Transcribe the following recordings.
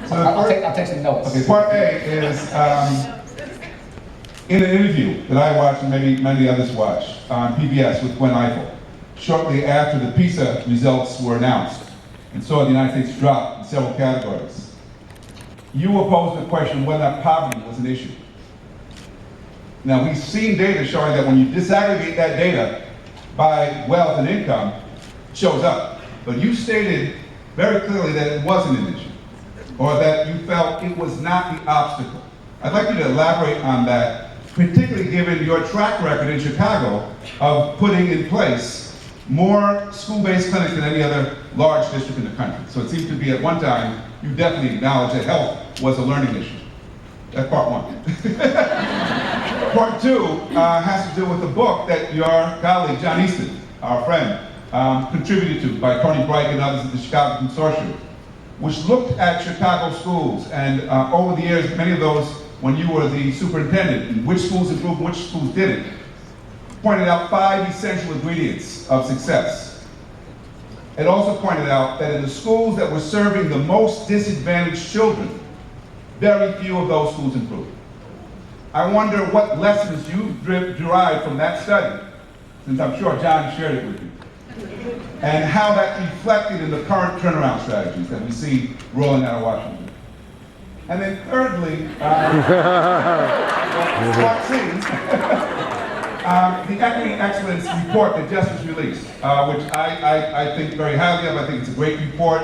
So I'll take some notes. Okay, part A is in an interview that I watched and maybe many others watched on PBS with Gwen Ifill, shortly after the PISA results were announced and saw the United States drop in several categories. You were posed the question whether poverty was an issue. Now, we've seen data showing that when you disaggregate that data by wealth and income, it shows up. But you stated very clearly that it wasn't an issue, or that you felt it was not the obstacle. I'd like you to elaborate on that, particularly given your track record in Chicago of putting in place more school-based clinics than any other large district in the country. So it seems to be at one time, you definitely acknowledged that health was a learning issue. That's part one. Part two has to do with the book that your colleague, John Easton, our friend, contributed to by Tony Bright and others at the Chicago Consortium, which looked at Chicago schools and over the years, many of those when you were the superintendent, and which schools improved, which schools didn't, pointed out 5 essential ingredients of success. It also pointed out that in the schools that were serving the most disadvantaged children, very few of those schools improved. I wonder what lessons you derived from that study, since I'm sure John shared it with you, and how that reflected in the current turnaround strategies that we see rolling out of Washington. And then thirdly, part C, the Equity Excellence report that just was released, which I think very highly of. I think it's a great report.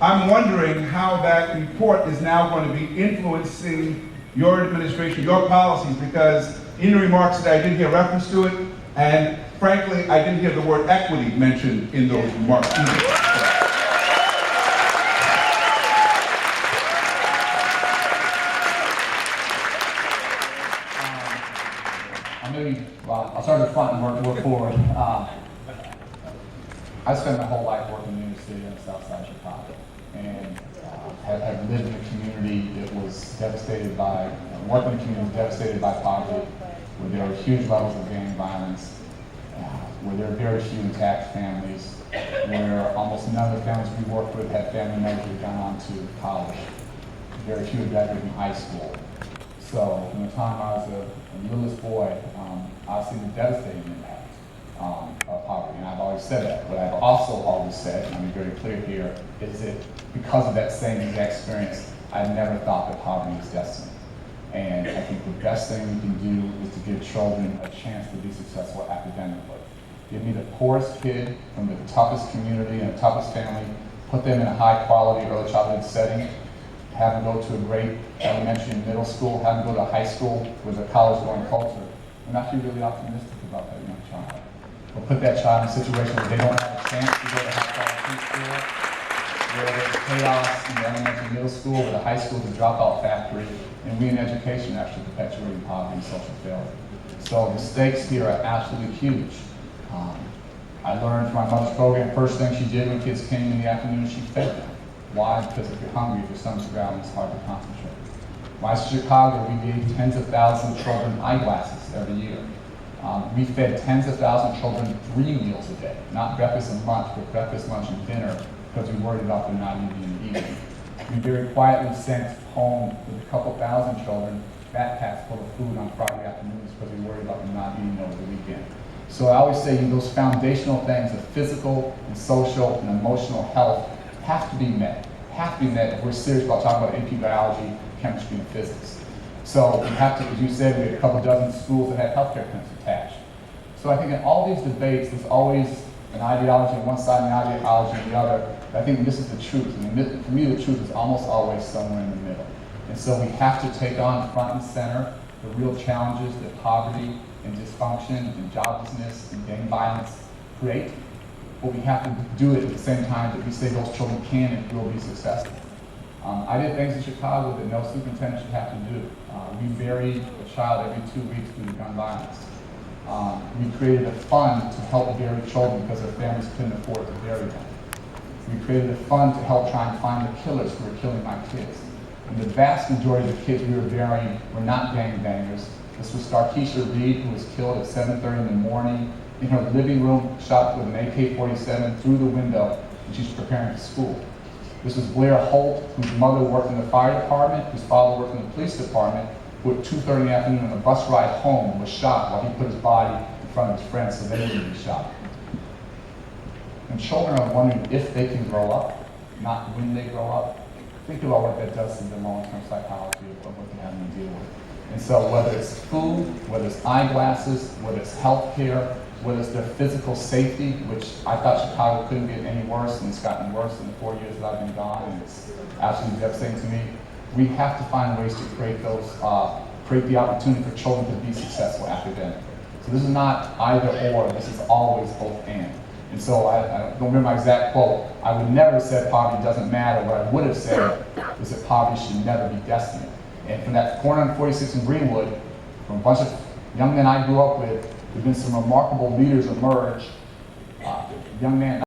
I'm wondering how that report is now going to be influencing your administration, your policies, because in the remarks today I didn't hear reference to it, and frankly, I didn't hear the word equity mentioned in those remarks either. I'll start at the front and work forward. I spent my whole life working in New York City on the south side of Chicago, and have lived in a community that was devastated by, worked in a community devastated by poverty, where there were huge levels of gang violence, where there are very few intact families, where almost none of the families we worked with had family members who had gone on to college. Very few had graduated from high school. So from the time I was a littlest boy, I've seen the devastating impact of poverty, and I've always said that. But I've also always said, and I'm very clear here, is that because of that same exact experience, I never thought that poverty was destiny. And I think the best thing we can do is to give children a chance to be successful academically. Give me the poorest kid from the toughest community and the toughest family, put them in a high quality early childhood setting, have them go to a great elementary and middle school, have them go to high school with a college going culture. I'm actually really optimistic about that young child. We'll put that child in a situation where they don't have a chance to go to high quality school, where there's chaos in the elementary and middle school, where the high school is a dropout factory, and we in education are actually perpetuating poverty and social failure. So the stakes here are absolutely huge. I learned from my mother's program, first thing she did when kids came in the afternoon, she fed them. Why? Because if you're hungry, if your stomach's growling, it's hard to concentrate. When I was in Chicago, we gave tens of thousands of children eyeglasses every year. We fed tens of thousands of children 3 meals a day, not breakfast and lunch, but breakfast, lunch, and dinner, because we worried about them not eating in the evening. We very quietly sent home with a couple thousand children backpacks full of food on Friday afternoons because we worried about them not eating over the weekend. So I always say those foundational things of physical and social and emotional health have to be met. Have to be met if we're serious about talking about AP biology, chemistry, and physics. So we have to, as you said, we had a couple dozen schools that had healthcare clinics attached. So I think in all these debates, there's always an ideology on one side and an ideology on the other. But I think this is the truth. And for me, the truth is almost always somewhere in the middle. And so we have to take on front and center the real challenges that poverty and dysfunction and joblessness and gang violence create. But we have to do it at the same time that we say those children can and will be successful. I did things in Chicago that no superintendent should have to do. We buried a child every 2 weeks due to gun violence. We created a fund to help bury children because their families couldn't afford to bury them. We created a fund to help try and find the killers who were killing my kids. And the vast majority of the kids we were burying were not gangbangers. This was Starkeisha Reed, who was killed at 7:30 in the morning in her living room, shot with an AK-47 through the window, and she's preparing for school. This was Blair Holt, whose mother worked in the fire department, whose father worked in the police department, who at 2:30 in the afternoon on a bus ride home was shot while he put his body in front of his friends so they wouldn't be shot. And children are wondering if they can grow up, not when they grow up. Think about what that does to the long-term psychology of what they're having to deal with. And so whether it's food, whether it's eyeglasses, whether it's health care, whether it's their physical safety, which I thought Chicago couldn't get any worse, and it's gotten worse in the 4 years that I've been gone, and it's absolutely devastating to me. We have to find ways to create those, create the opportunity for children to be successful academically. So this is not either or, this is always both and. And so I don't remember my exact quote. I would never have said poverty doesn't matter. What I would have said is that poverty should never be destiny. And from that corner on 46 in Greenwood, from a bunch of young men I grew up with, there have been some remarkable leaders emerge. Young man